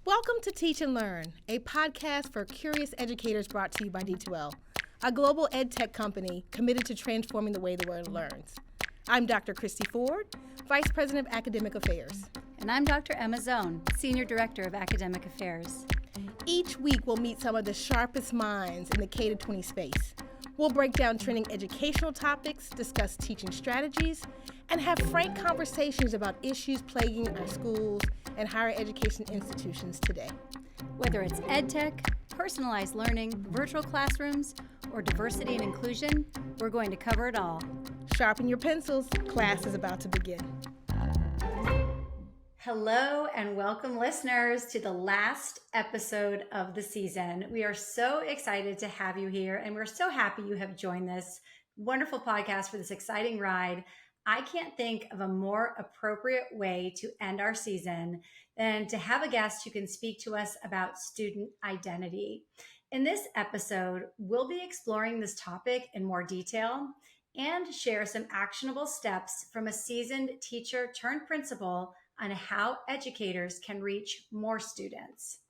Welcome to Teach and Learn, a podcast for curious educators brought to you by D2L, a global ed tech company committed to transforming the way the world learns. I'm Dr. Christy Ford, Vice President of Academic Affairs. And I'm Dr. Emma Zone, Senior Director of Academic Affairs. Each week we'll meet some of the sharpest minds in the K-20 space. We'll break down trending educational topics, discuss teaching strategies, and have frank conversations about issues plaguing our schools and higher education institutions today. Whether it's ed tech, personalized learning, virtual classrooms, or diversity and inclusion, we're going to cover it all. Sharpen your pencils. Class is about to begin. Hello and welcome, listeners, to the last episode of the season. We are so excited to have you here, and we're so happy you have joined this wonderful podcast for this exciting ride. I can't think of a more appropriate way to end our season than to have a guest who can speak to us about student identity. In this episode, we'll be exploring this topic in more detail and share some actionable steps from a seasoned teacher turned principal on how educators can reach more students.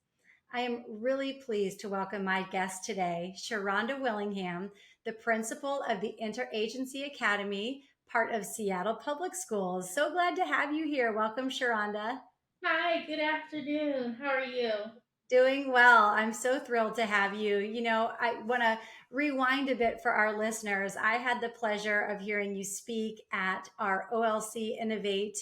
I am really pleased to welcome my guest today, Sharonda Willingham, the principal of the Interagency Academy, part of Seattle Public Schools. So glad to have you here. Welcome, Sharonda. Hi, good afternoon. How are you? Doing well. I'm so thrilled to have you. You know, I want to rewind a bit for our listeners. I had the pleasure of hearing you speak at our OLC Innovate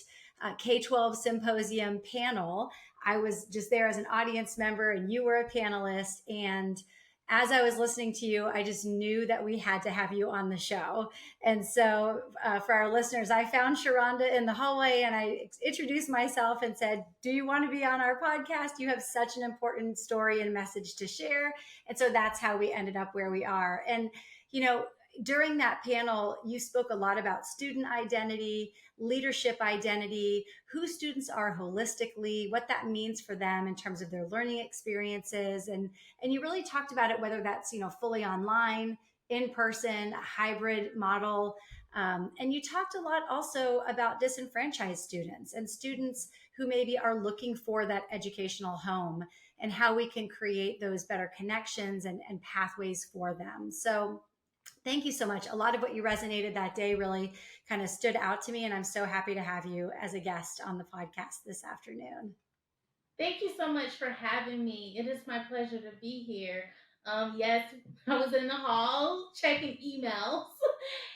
K-12 Symposium panel. I was just there as an audience member and you were a panelist. And as I was listening to you, I just knew that we had to have you on the show. And so for our listeners, I found Sharonda in the hallway and I introduced myself and said, do you want to be on our podcast? You have such an important story and message to share. And so that's how we ended up where we are. And, you know, during that panel, you spoke a lot about student identity, leadership identity, who students are holistically, what that means for them in terms of their learning experiences. And you really talked about it, whether that's, you know, fully online, in person, a hybrid model. And you talked a lot also about disenfranchised students and students who maybe are looking for that educational home and how we can create those better connections and pathways for them. So thank you so much. A lot of what you resonated that day really kind of stood out to me, and I'm so happy to have you as a guest on the podcast this afternoon. Thank you so much for having me. It is my pleasure to be here. Yes, I was in the hall checking emails,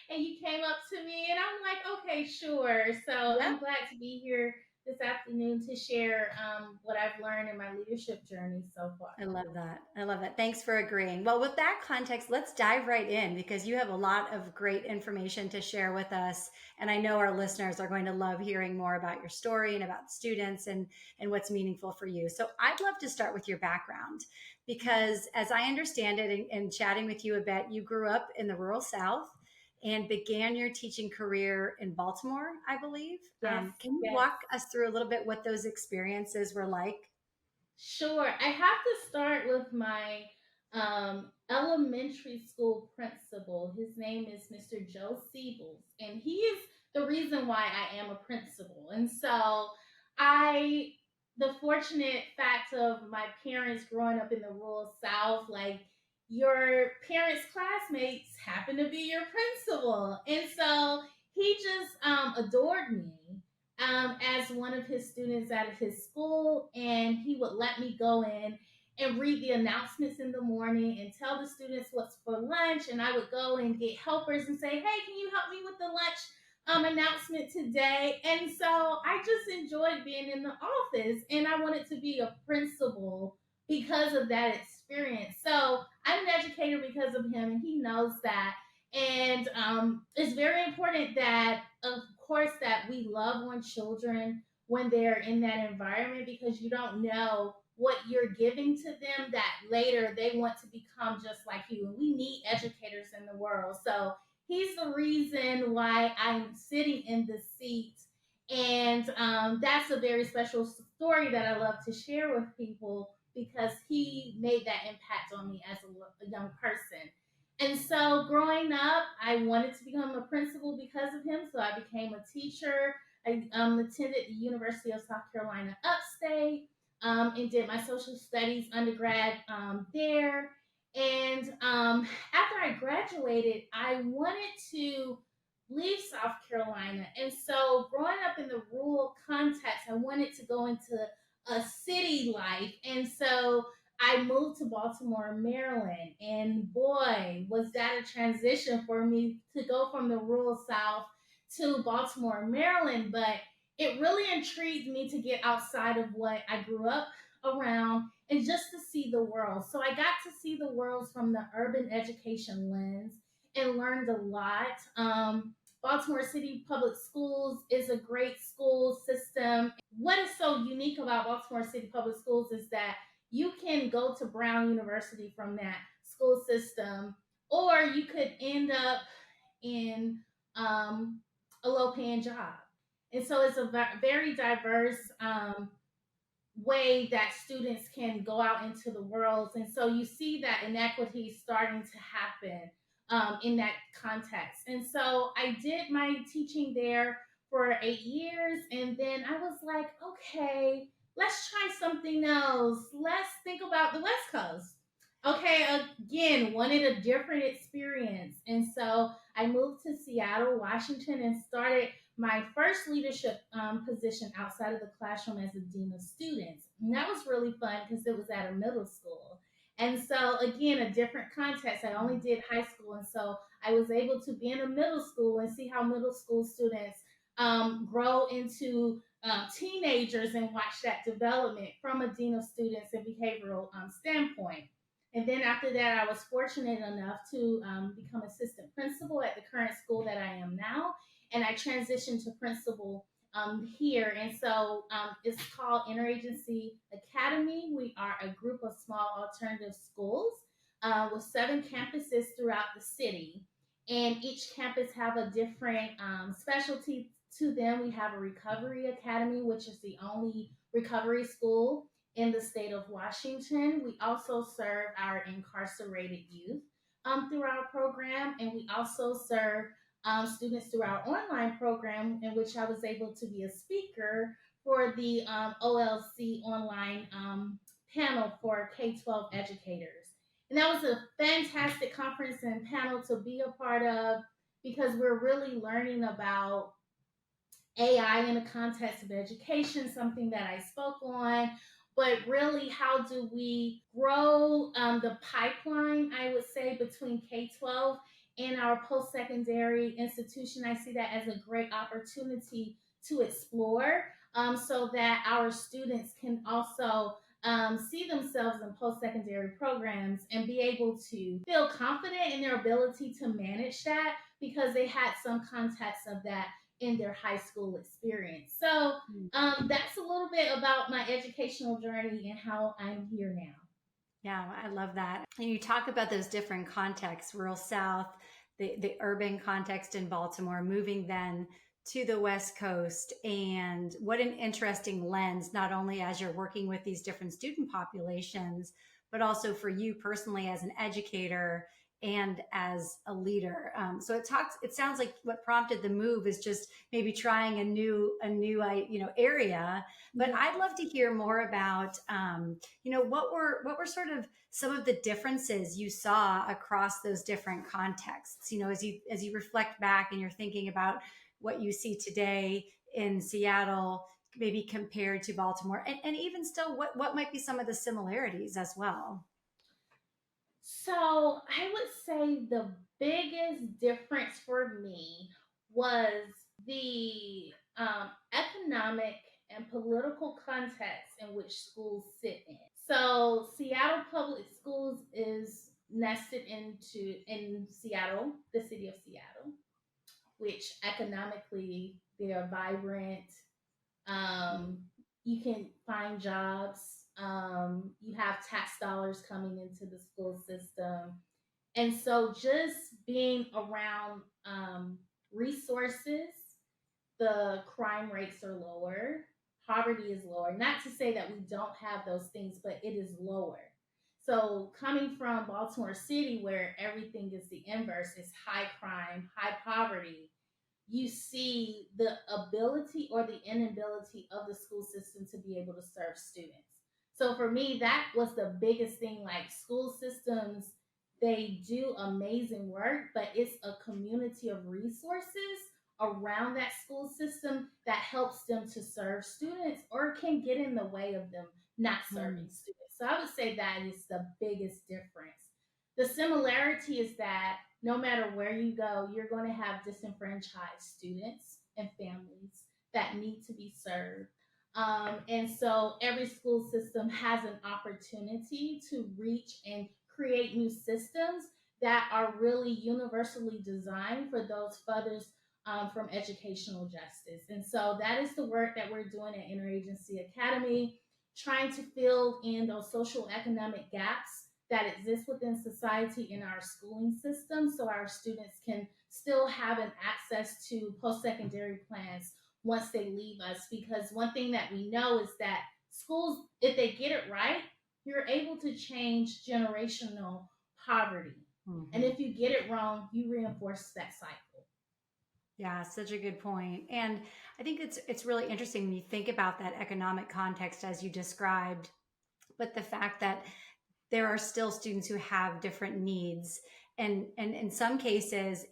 and you came up to me, and I'm like, okay, sure. So Yep. I'm glad to be here this afternoon to share what I've learned in my leadership journey so far. I love that. I love that. Thanks for agreeing. Well, with that context, let's dive right in because you have a lot of great information to share with us. And I know our listeners are going to love hearing more about your story and about students and what's meaningful for you. So I'd love to start with your background because as I understand it and chatting with you a bit, you grew up in the rural South and began your teaching career in Baltimore, I believe. Yes, Can you walk us through a little bit what those experiences were like? Sure. I have to start with my elementary school principal. His name is Mr. Joe Siebels, and he is the reason why I am a principal. And so the fortunate fact of my parents growing up in the rural South, like your parents' classmates happen to be your principal. And so he just adored me as one of his students out of his school, and he would let me go in and read the announcements in the morning and tell the students what's for lunch, and I would go and get helpers and say, hey, can you help me with the lunch announcement today? And so I just enjoyed being in the office, and I wanted to be a principal because of that experience. So I'm an educator because of him, and he knows that. And it's very important that, of course, that we love on children when they're in that environment because you don't know what you're giving to them that later they want to become just like you. And we need educators in the world. So he's the reason why I'm sitting in the seat. And that's a very special story that I love to share with people because he made that impact on me as a young person. And so growing up, I wanted to become a principal because of him. So I became a teacher. I attended the University of South Carolina Upstate. and did my social studies undergrad there. And after I graduated, I wanted to leave South Carolina. And so, growing up in the rural context, I wanted to go into a city life. And so, I moved to Baltimore, Maryland. And boy, was that a transition for me to go from the rural South to Baltimore, Maryland. But it really intrigued me to get outside of what I grew up around and just to see the world. So I got to see the world from the urban education lens and learned a lot. Baltimore City Public Schools is a great school system. What is so unique about Baltimore City Public Schools is that you can go to Brown University from that school system, or you could end up in a low paying job. And so it's a very diverse way that students can go out into the world. And so you see that inequity starting to happen in that context. And so I did my teaching there for 8 years. And then I was like, okay, let's try something else. Let's think about the West Coast. Okay, again, wanted a different experience. And so I moved to Seattle, Washington, and started my first leadership position outside of the classroom as a dean of students. And that was really fun because it was at a middle school. And so, again, a different context. I only did high school. And so I was able to be in a middle school and see how middle school students grow into teenagers and watch that development from a dean of students and behavioral standpoint. And then after that, I was fortunate enough to become assistant principal at the current school that I am now, and I transitioned to principal here. And so it's called Interagency Academy. We are a group of small alternative schools with 7 campuses throughout the city. And each campus have a different specialty to them. We have a recovery academy, which is the only recovery school in the state of Washington. We also serve our incarcerated youth through our program, and we also serve students through our online program, in which I was able to be a speaker for the OLC online panel for K-12 educators. And that was a fantastic conference and panel to be a part of because we're really learning about AI in the context of education, something that I spoke on. But really, how do we grow the pipeline, I would say, between K-12 and our post-secondary institution? I see that as a great opportunity to explore so that our students can also see themselves in post-secondary programs and be able to feel confident in their ability to manage that because they had some context of that in their high school experience. So that's a little bit about my educational journey and how I'm here now. Yeah, I love that. And you talk about those different contexts, rural South, the urban context in Baltimore, moving then to the West Coast. And what an interesting lens, not only as you're working with these different student populations, but also for you personally as an educator and as a leader. So it sounds like what prompted the move is just maybe trying a new area. But I'd love to hear more about, what were sort of some of the differences you saw across those different contexts, as you reflect back and you're thinking about what you see today in Seattle, maybe compared to Baltimore, and even still, what might be some of the similarities as well? So I would say the biggest difference for me was the economic and political context in which schools sit in. So Seattle Public Schools is nested in Seattle, the city of Seattle, which economically they are vibrant. You can find jobs. You have tax dollars coming into the school system. And so just being around resources, the crime rates are lower, poverty is lower. Not to say that we don't have those things, but it is lower. So coming from Baltimore City, where everything is the inverse, it's high crime, high poverty, you see the ability or the inability of the school system to be able to serve students. So for me, that was the biggest thing. Like school systems, they do amazing work, but it's a community of resources around that school system that helps them to serve students or can get in the way of them not serving students. So I would say that is the biggest difference. The similarity is that no matter where you go, you're going to have disenfranchised students and families that need to be served. And so every school system has an opportunity to reach and create new systems that are really universally designed for those furthers from educational justice. And so that is the work that we're doing at Interagency Academy, trying to fill in those social economic gaps that exist within society in our schooling system so our students can still have an access to post-secondary plans once they leave us. Because one thing that we know is that schools, if they get it right, you're able to change generational poverty. Mm-hmm. And if you get it wrong, you reinforce that cycle. Yeah, such a good point. And I think it's really interesting when you think about that economic context as you described, but the fact that there are still students who have different needs. And in some cases,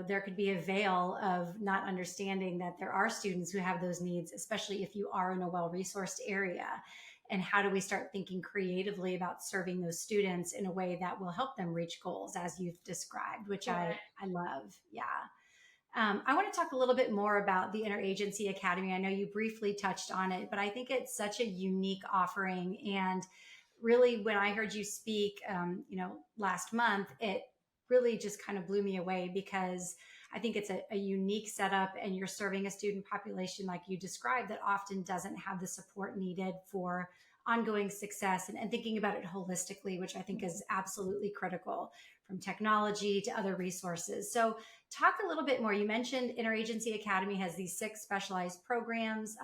there could be a veil of not understanding that there are students who have those needs, especially if you are in a well-resourced area. And how do we start thinking creatively about serving those students in a way that will help them reach goals as you've described, which I love. Yeah. I want to talk a little bit more about the Interagency Academy. I know you briefly touched on it, but I think it's such a unique offering. And really, when I heard you speak, last month, it really just kind of blew me away because I think it's a unique setup, and you're serving a student population like you described that often doesn't have the support needed for ongoing success, and thinking about it holistically, which I think is absolutely critical, from technology to other resources. So talk a little bit more. You mentioned Interagency Academy has these 6 specialized programs.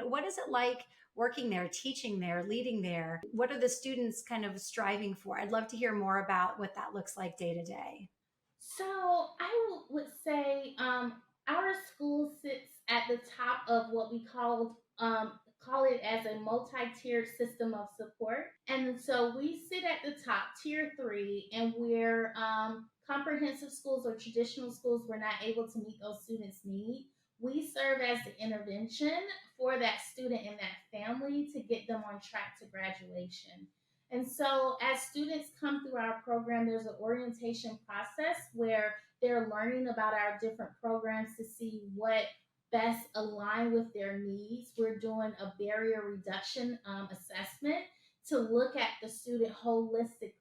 What is it like working there, teaching there, leading there? What are the students kind of striving for? I'd love to hear more about what that looks like day to day. So I would say our school sits at the top of what we call it as a multi-tiered system of support. And so we sit at the top, tier 3, and we're comprehensive schools or traditional schools, we're not able to meet those students' needs. We serve as the intervention for that student and that family to get them on track to graduation. And so as students come through our program, there's an orientation process where they're learning about our different programs to see what best align with their needs. We're doing a barrier reduction assessment to look at the student holistically.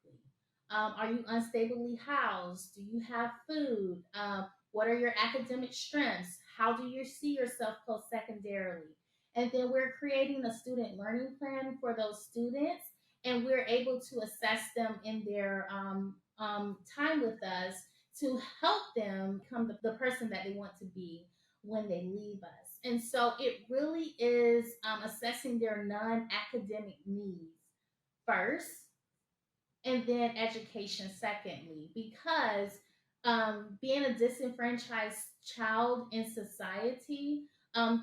Are you unstably housed? Do you have food? What are your academic strengths? How do you see yourself post-secondarily? And then we're creating a student learning plan for those students, and we're able to assess them in their time with us to help them become the person that they want to be when they leave us. And so it really is assessing their non-academic needs first, and then education secondly, because being a disenfranchised child in society,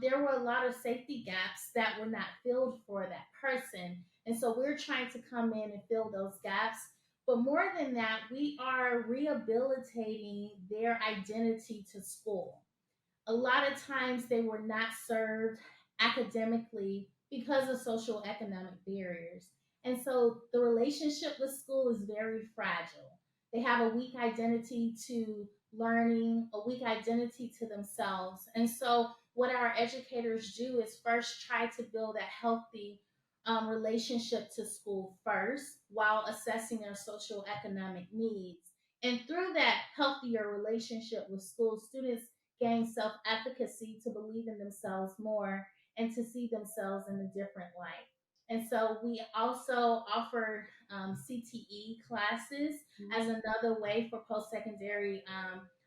there were a lot of safety gaps that were not filled for that person. And so we're trying to come in and fill those gaps. But more than that, we are rehabilitating their identity to school. A lot of times they were not served academically because of social economic barriers. And so the relationship with school is very fragile. They have a weak identity to learning, a weak identity to themselves. And so what our educators do is first try to build a healthy relationship to school first while assessing their social economic needs. And through that healthier relationship with school, students gain self efficacy to believe in themselves more and to see themselves in a different light. And so we also offer CTE classes as another way for post secondary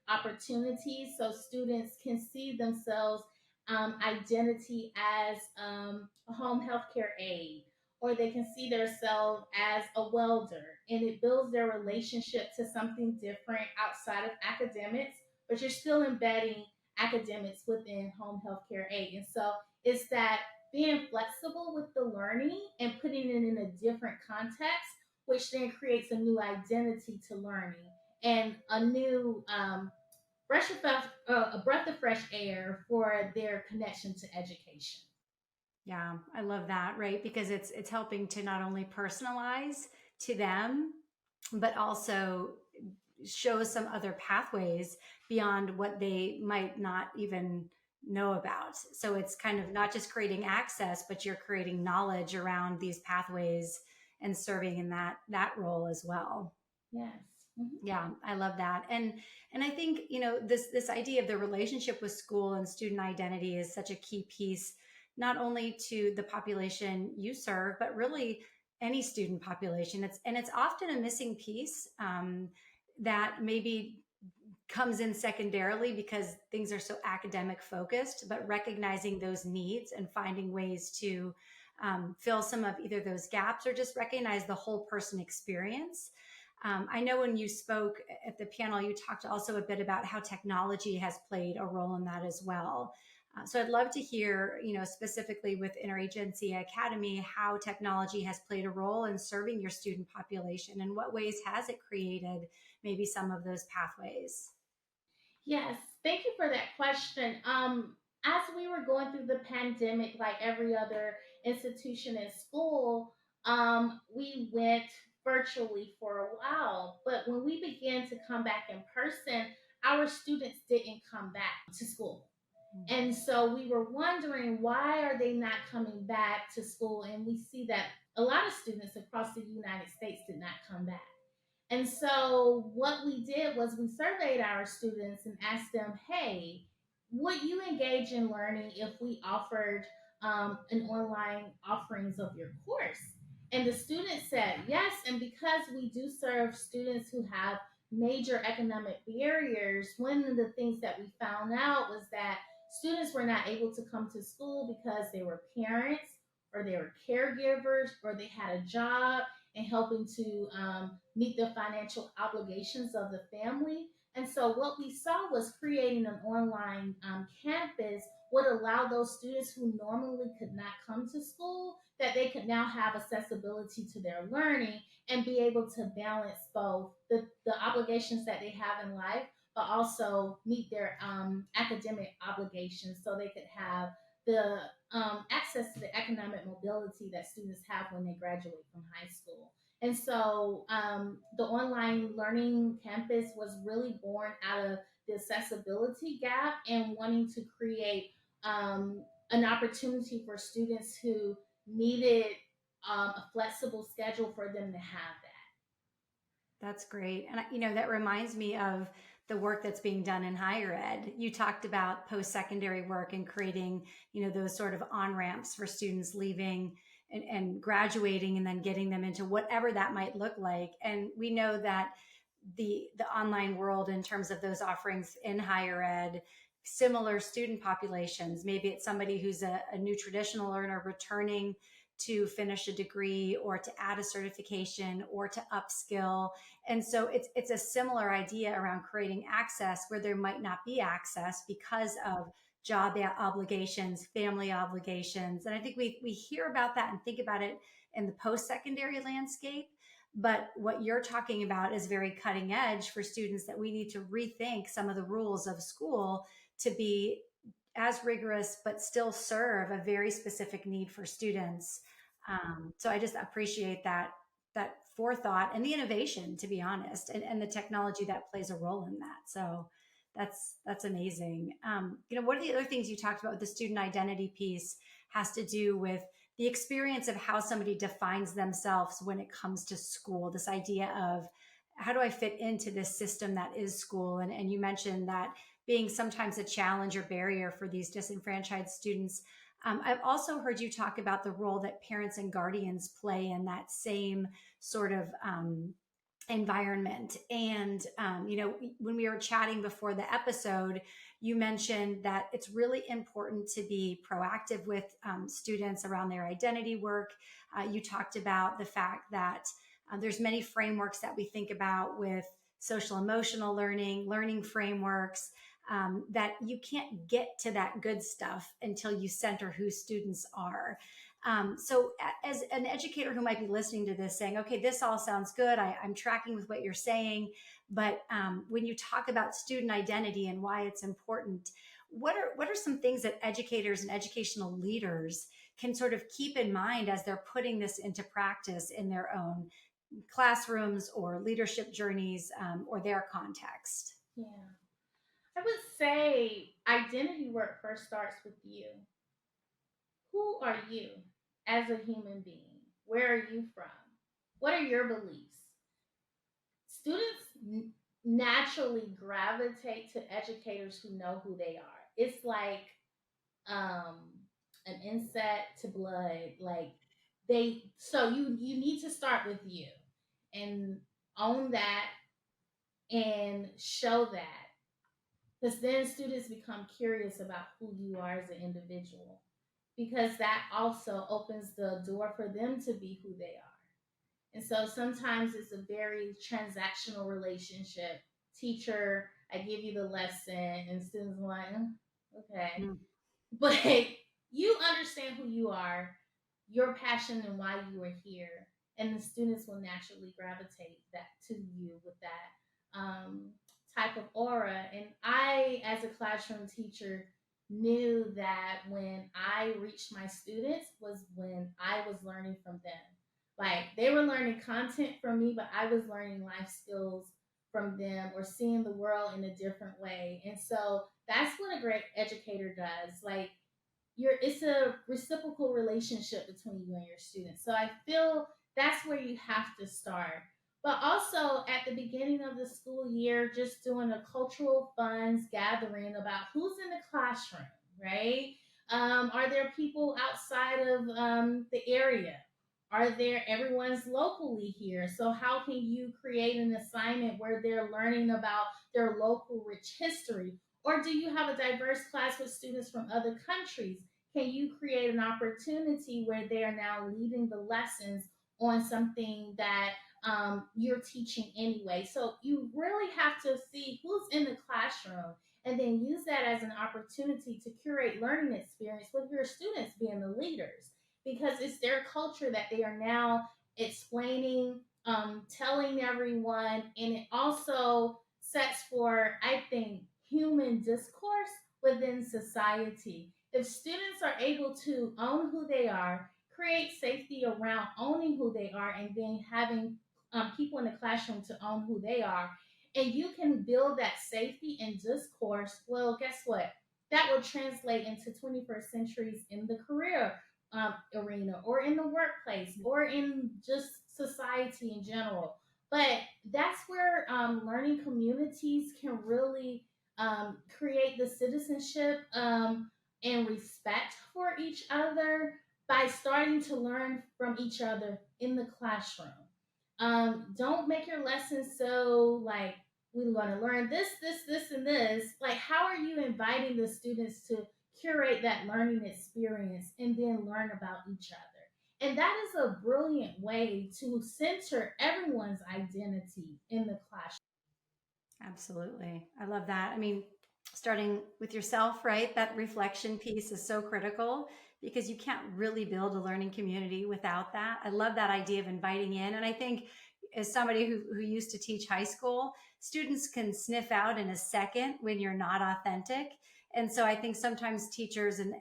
opportunities, so students can see themselves identity as a home healthcare aide, or they can see themselves as a welder, and it builds their relationship to something different outside of academics, but you're still embedding academics within home healthcare aid. And so it's that being flexible with the learning and putting it in a different context, which then creates a new identity to learning and a new a breath of fresh air for their connection to education. Yeah, I love that, right? Because it's helping to not only personalize to them, but also show some other pathways beyond what they might not even know about. So it's kind of not just creating access, but you're creating knowledge around these pathways and serving in that role as well. Yes. Mhm. Yeah, I love that. And I think, this idea of the relationship with school and student identity is such a key piece, not only to the population you serve, but really any student population. It's often a missing piece, that maybe comes in secondarily because things are so academic focused, but recognizing those needs and finding ways to fill some of either those gaps or just recognize the whole person experience. I know when you spoke at the panel, you talked also a bit about how technology has played a role in that as well. So I'd love to hear, specifically with Interagency Academy, how technology has played a role in serving your student population and what ways has it created maybe some of those pathways. Yes, thank you for that question. As we were going through the pandemic, like every other institution in school, we went virtually for a while. But when we began to come back in person, our students didn't come back to school. And so we were wondering, why are they not coming back to school? And we see that a lot of students across the United States did not come back. And so what we did was we surveyed our students and asked them, hey, would you engage in learning if we offered an online offerings of your course? And the students said yes. And because we do serve students who have major economic barriers, one of the things that we found out was that students were not able to come to school because they were parents or they were caregivers or they had a job and helping to meet the financial obligations of the family. And so, what we saw was creating an online campus would allow those students who normally could not come to school that they could now have accessibility to their learning and be able to balance both the obligations that they have in life, but also meet their academic obligations so they could have the access to the economic mobility that students have when they graduate from high school. And so the online learning campus was really born out of the accessibility gap and wanting to create an opportunity for students who needed a flexible schedule for them to have that. That's great. And, that reminds me of the work that's being done in higher ed. You talked about post-secondary work and creating, those sort of on-ramps for students leaving and graduating and then getting them into whatever that might look like. And we know that the online world in terms of those offerings in higher ed, similar student populations, maybe it's somebody who's a new traditional learner returning to finish a degree or to add a certification or to upskill. And so it's a similar idea around creating access where there might not be access because of job obligations, family obligations. And I think we hear about that and think about it in the post-secondary landscape. But what you're talking about is very cutting edge for students, that we need to rethink some of the rules of school to be as rigorous, but still serve a very specific need for students. So I just appreciate that forethought and the innovation, to be honest, and the technology that plays a role in that. So that's amazing. One of the other things you talked about with the student identity piece has to do with the experience of how somebody defines themselves when it comes to school. This idea of, how do I fit into this system that is school? And you mentioned that being sometimes a challenge or barrier for these disenfranchised students. I've also heard you talk about the role that parents and guardians play in that same sort of environment. And, when we were chatting before the episode, you mentioned that it's really important to be proactive with students around their identity work. You talked about the fact that there's many frameworks that we think about with social emotional learning frameworks. that you can't get to that good stuff until you center who students are. So as an educator who might be listening to this saying, okay, this all sounds good. I'm tracking with what you're saying. But when you talk about student identity and why it's important, what are some things that educators and educational leaders can sort of keep in mind as they're putting this into practice in their own classrooms or leadership journeys, or their context? Yeah. I would say identity work first starts with you. Who are you as a human being? Where are you from? What are your beliefs? Students naturally gravitate to educators who know who they are. It's like um, an insect to blood. Like so you need to start with you and own that and show that, because then students become curious about who you are as an individual, because that also opens the door for them to be who they are. And so sometimes it's a very transactional relationship. Teacher, I give you the lesson, and students are like, okay. Mm. But you understand who you are, your passion, and why you are here. And the students will naturally gravitate that to you with that type of aura. And I, as a classroom teacher, knew that when I reached my students was when I was learning from them. Like they were learning content from me, but I was learning life skills from them or seeing the world in a different way. And so that's what a great educator does. Like it's a reciprocal relationship between you and your students. So I feel that's where you have to start. But also at the beginning of the school year, just doing a cultural funds gathering about who's in the classroom, right? Are there people outside of the area? Are there everyone's locally here? So how can you create an assignment where they're learning about their local rich history? Or do you have a diverse class with students from other countries? Can you create an opportunity where they are now leading the lessons on something that you're teaching anyway? So you really have to see who's in the classroom and then use that as an opportunity to curate learning experience with your students being the leaders, because it's their culture that they are now explaining, telling everyone, and it also sets for, I think, human discourse within society. If students are able to own who they are, create safety around owning who they are, and then having people in the classroom to own who they are, and you can build that safety and discourse, well, guess what? That will translate into 21st centuries in the career arena or in the workplace or in just society in general. But that's where learning communities can really create the citizenship and respect for each other by starting to learn from each other in the classroom. Don't make your lessons so like we're going to learn this, and this. Like, how are you inviting the students to curate that learning experience and then learn about each other? And that is a brilliant way to center everyone's identity in the classroom. Absolutely. I love that. I mean, starting with yourself, right? That reflection piece is so critical because you can't really build a learning community without that. I love that idea of inviting in. And I think as somebody who used to teach high school, students can sniff out in a second when you're not authentic. And so I think sometimes teachers and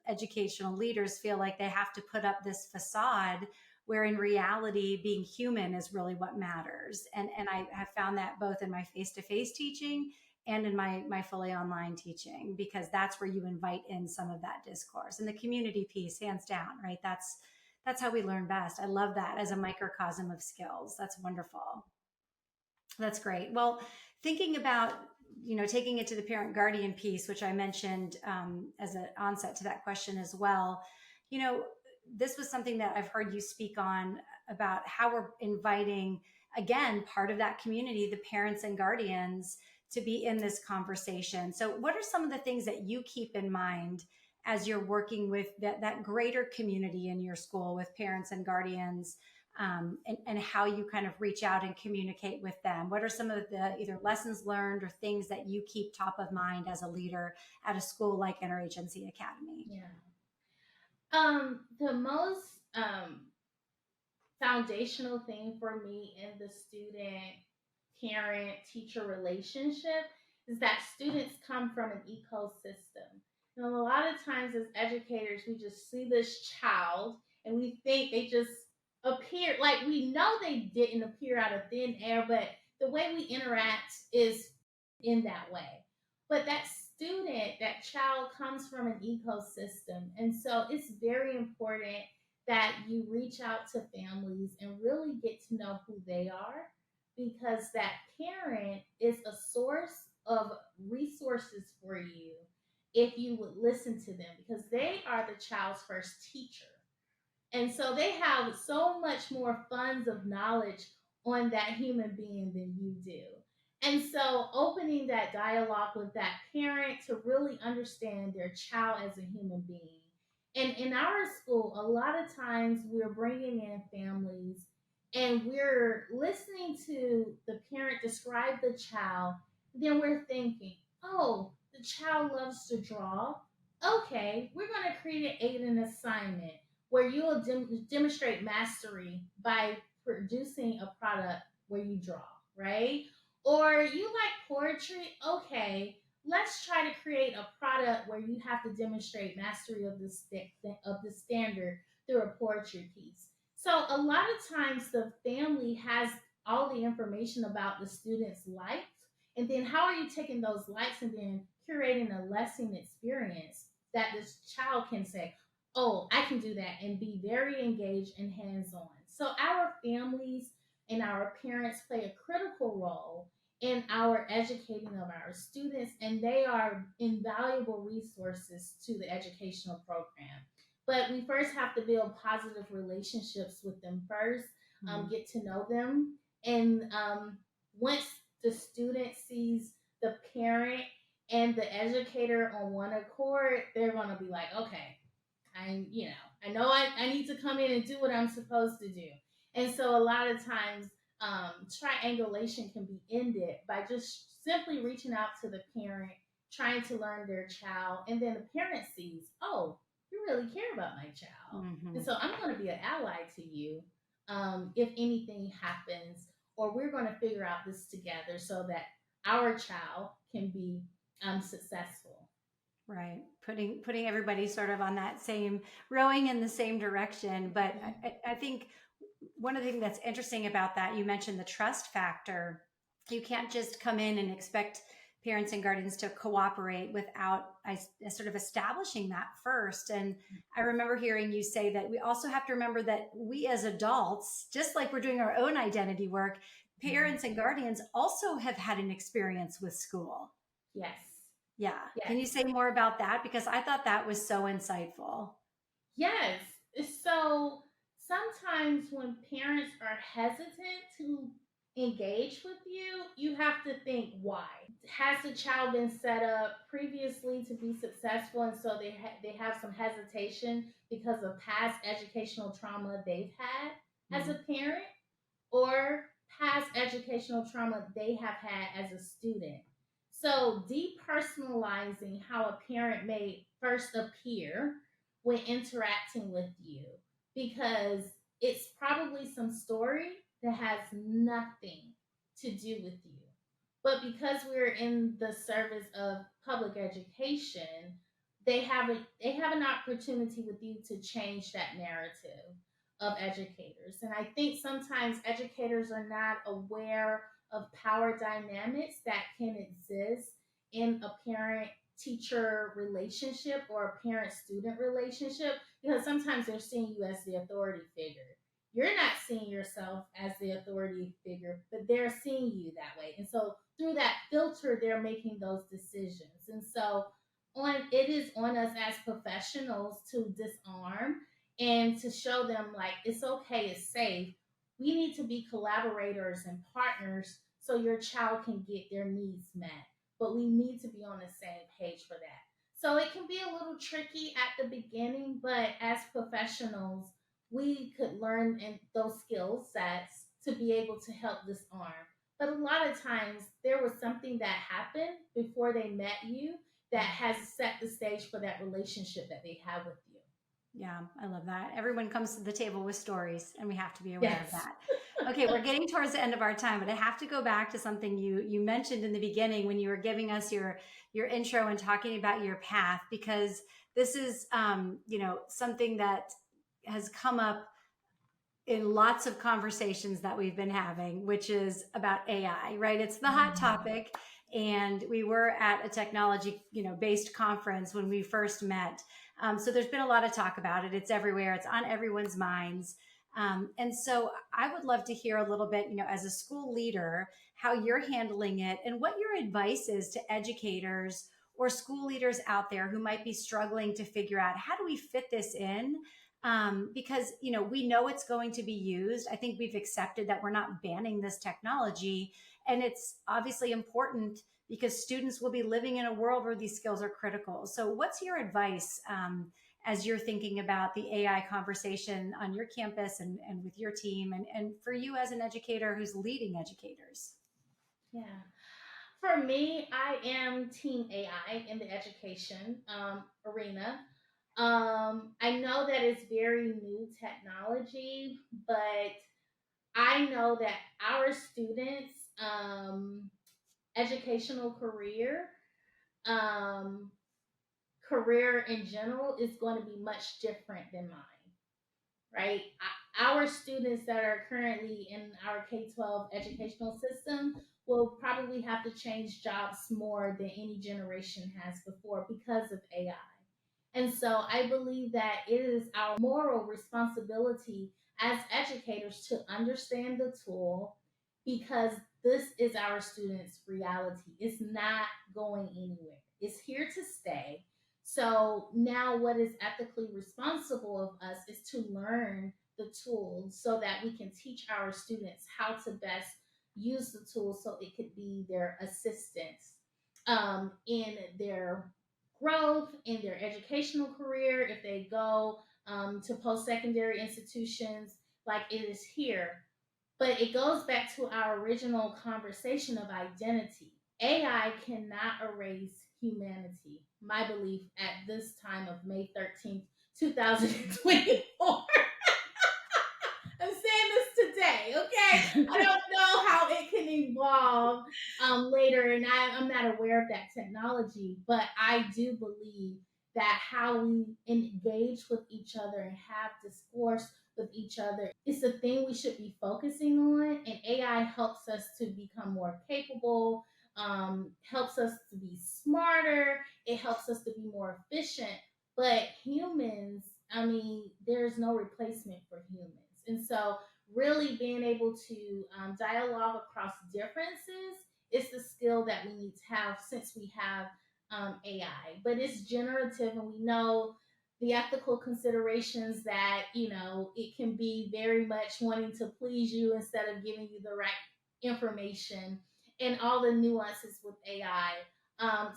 educational leaders feel like they have to put up this facade where in reality being human is really what matters. And I have found that both in my face-to-face teaching and in my fully online teaching, because that's where you invite in some of that discourse and the community piece, hands down, right? That's how we learn best. I love that as a microcosm of skills. That's wonderful. That's great. Well, thinking about, taking it to the parent guardian piece, which I mentioned as an onset to that question as well, this was something that I've heard you speak on about how we're inviting, again, part of that community, the parents and guardians, to be in this conversation. So what are some of the things that you keep in mind as you're working with that greater community in your school with parents and guardians? and how you kind of reach out and communicate with them. What are some of the either lessons learned or things that you keep top of mind as a leader at a school like Interagency Academy? Yeah. The most foundational thing for me in the student parent teacher relationship is that students come from an ecosystem. And a lot of times as educators, we just see this child and we think they just appear, like we know they didn't appear out of thin air, but the way we interact is in that way. But that student, that child comes from an ecosystem. And so it's very important that you reach out to families and really get to know who they are, because that parent is a source of resources for you if you would listen to them, because they are the child's first teacher. And so they have so much more funds of knowledge on that human being than you do. And so opening that dialogue with that parent to really understand their child as a human being. And in our school, a lot of times we're bringing in families and we're listening to the parent describe the child. Then we're thinking, oh, the child loves to draw. Okay, we're going to create an assignment where you will demonstrate mastery by producing a product where you draw, right? Or you like poetry? Okay, let's try to create a product where you have to demonstrate mastery of the standard through a poetry piece. So a lot of times the family has all the information about the student's life, and then how are you taking those likes and then curating a lesson experience that this child can say, oh, I can do that, and be very engaged and hands on. So our families and our parents play a critical role in our educating of our students, and they are invaluable resources to the educational program. But we first have to build positive relationships with them first, get to know them. And once the student sees the parent and the educator on one accord, they're going to be like, okay, I know I need to come in and do what I'm supposed to do. And so a lot of times, triangulation can be ended by just simply reaching out to the parent, trying to learn their child, and then the parent sees, oh, you really care about my child. Mm-hmm. And so I'm going to be an ally to you if anything happens, or we're going to figure out this together so that our child can be successful. Right. Putting everybody sort of on that same, rowing in the same direction. But I think one of the things that's interesting about that, you mentioned the trust factor. You can't just come in and expect parents and guardians to cooperate without sort of establishing that first. And I remember hearing you say that we also have to remember that we as adults, just like we're doing our own identity work, parents and guardians also have had an experience with school. Yes. Yeah. Yes. Can you say more about that? Because I thought that was so insightful. Yes. So sometimes when parents are hesitant to engage with you, you have to think why. Has the child been set up previously to be successful, and so they have some hesitation because of past educational trauma they've had as a parent, or past educational trauma they have had as a student? So depersonalizing how a parent may first appear when interacting with you, because it's probably some story that has nothing to do with you. But because we're in the service of public education, they have an opportunity with you to change that narrative of educators. And I think sometimes educators are not aware of power dynamics that can exist in a parent teacher relationship or a parent student relationship, because sometimes they're seeing you as the authority figure. You're not seeing yourself as the authority figure, but they're seeing you that way. And so through that filter, they're making those decisions. And so it is on us as professionals to disarm and to show them like it's okay, it's safe. We need to be collaborators and partners so your child can get their needs met. But we need to be on the same page for that. So it can be a little tricky at the beginning, but as professionals, we could learn and those skill sets to be able to help disarm. But a lot of times there was something that happened before they met you that has set the stage for that relationship that they have with you. Yeah, I love that. Everyone comes to the table with stories, and we have to be aware of Yes. that. Okay, we're getting towards the end of our time, but I have to go back to something you mentioned in the beginning when you were giving us your intro and talking about your path, because this is something that has come up in lots of conversations that we've been having, which is about AI, right? It's the hot topic. And we were at a technology, based conference when we first met. So there's been a lot of talk about it. It's everywhere. It's on everyone's minds. And so I would love to hear a little bit, as a school leader, how you're handling it and what your advice is to educators or school leaders out there who might be struggling to figure out, how do we fit this in? Because we know it's going to be used. I think we've accepted that we're not banning this technology, and it's obviously important because students will be living in a world where these skills are critical. So what's your advice as you're thinking about the AI conversation on your campus and with your team, and for you as an educator who's leading educators? Yeah. For me, I am team AI in the education arena. I know that it's very new technology, but I know that our students' educational um, career in general is going to be much different than mine, right? Our students that are currently in our K-12 educational system will probably have to change jobs more than any generation has before because of AI. And so I believe that it is our moral responsibility as educators to understand the tool, because this is our students' reality. It's not going anywhere, it's here to stay. So now, what is ethically responsible of us is to learn the tools so that we can teach our students how to best use the tools so it could be their assistance in their growth, in their educational career, if they go to post secondary institutions, like it is here. But it goes back to our original conversation of identity. AI cannot erase humanity, my belief at this time of May 13th, 2024. I'm saying this today, okay? I don't know how it can evolve later, and I'm not aware of that technology, but I do believe that how we engage with each other and have discourse with each other is the thing we should be focusing on. And AI helps us to become more capable, helps us to be smarter, it helps us to be more efficient. But humans, I mean, there's no replacement for humans. And so, really being able to dialogue across differences is the skill that we need to have since we have AI. But it's generative, and we know the ethical considerations that, it can be very much wanting to please you instead of giving you the right information, and all the nuances with AI.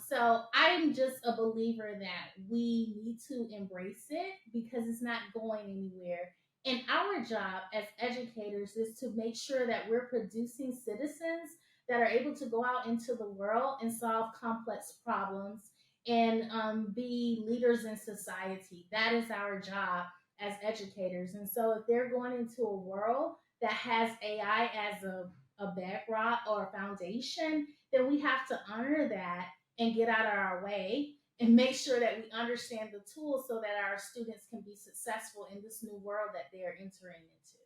So I'm just a believer that we need to embrace it because it's not going anywhere. And our job as educators is to make sure that we're producing citizens that are able to go out into the world and solve complex problems and be leaders in society. That is our job as educators. And so if they're going into a world that has AI as a bedrock or a foundation, then we have to honor that and get out of our way and make sure that we understand the tools so that our students can be successful in this new world that they're entering into.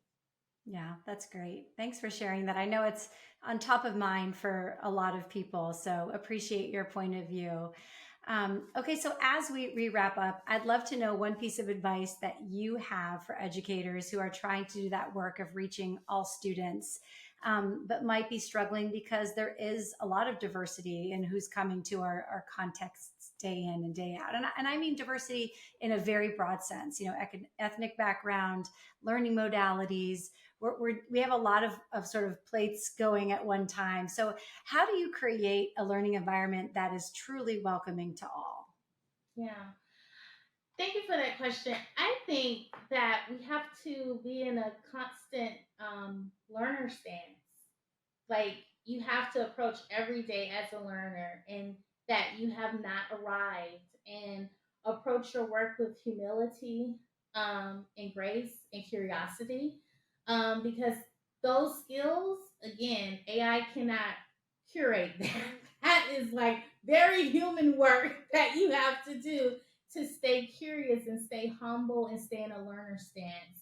Yeah, that's great. Thanks for sharing that. I know it's on top of mind for a lot of people, so appreciate your point of view. Okay, so as we wrap up, I'd love to know one piece of advice that you have for educators who are trying to do that work of reaching all students, but might be struggling because there is a lot of diversity in who's coming to our contexts day in and day out. And I mean diversity in a very broad sense, ethnic background, learning modalities. We have a lot of sort of plates going at one time. So how do you create a learning environment that is truly welcoming to all? Yeah. Thank you for that question. I think that we have to be in a constant learner stance. Like, you have to approach every day as a learner, and that you have not arrived, and approach your work with humility, and grace and curiosity, because those skills, again, AI cannot curate that. That is like very human work that you have to do to stay curious and stay humble and stay in a learner stance,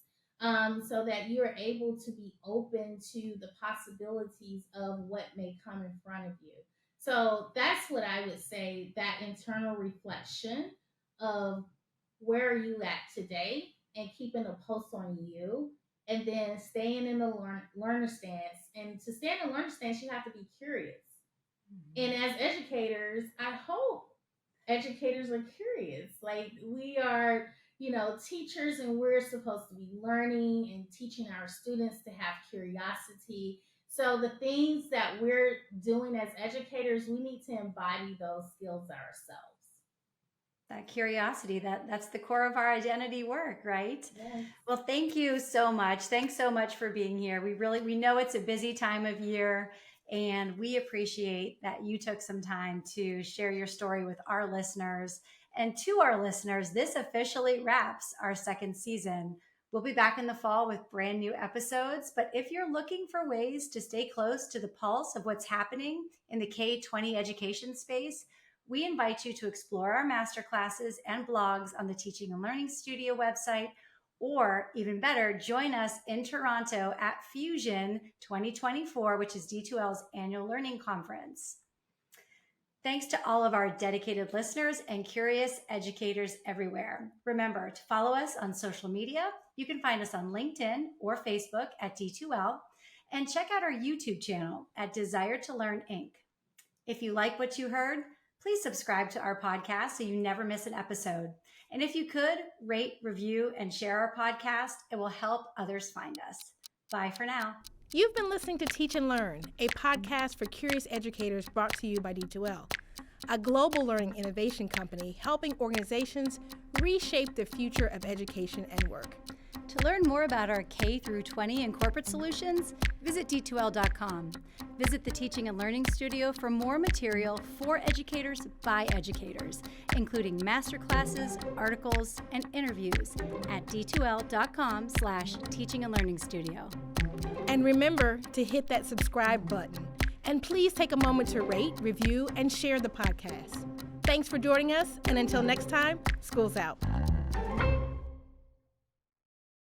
so that you're able to be open to the possibilities of what may come in front of you. So that's what I would say, that internal reflection of where are you at today, and keeping a pulse on you, and then staying in the learner stance. And to stay in the learner stance, you have to be curious. And as educators, I hope educators are curious. Like, we are, teachers, and we're supposed to be learning and teaching our students to have curiosity. So the things that we're doing as educators, we need to embody those skills ourselves. That curiosity, that's the core of our identity work, right? Yes. Well, thank you so much. Thanks so much for being here. We know it's a busy time of year, and we appreciate that you took some time to share your story with our listeners. And to our listeners, this officially wraps our second season. We'll be back in the fall with brand new episodes. But if you're looking for ways to stay close to the pulse of what's happening in the K-20 education space, we invite you to explore our masterclasses and blogs on the Teaching and Learning Studio website, or even better, join us in Toronto at Fusion 2024, which is D2L's annual learning conference. Thanks to all of our dedicated listeners and curious educators everywhere. Remember to follow us on social media. You can find us on LinkedIn or Facebook at D2L, and check out our YouTube channel at Desire to Learn Inc. If you like what you heard, please subscribe to our podcast so you never miss an episode. And if you could, rate, review, and share our podcast. It will help others find us. Bye for now. You've been listening to Teach and Learn, a podcast for curious educators brought to you by D2L, a global learning innovation company helping organizations reshape the future of education and work. To learn more about our K-20 and corporate solutions, visit D2L.com. Visit the Teaching and Learning Studio for more material for educators by educators, including masterclasses, articles, and interviews at D2L.com/Teaching and Learning Studio. And remember to hit that subscribe button. And please take a moment to rate, review, and share the podcast. Thanks for joining us, and until next time, school's out.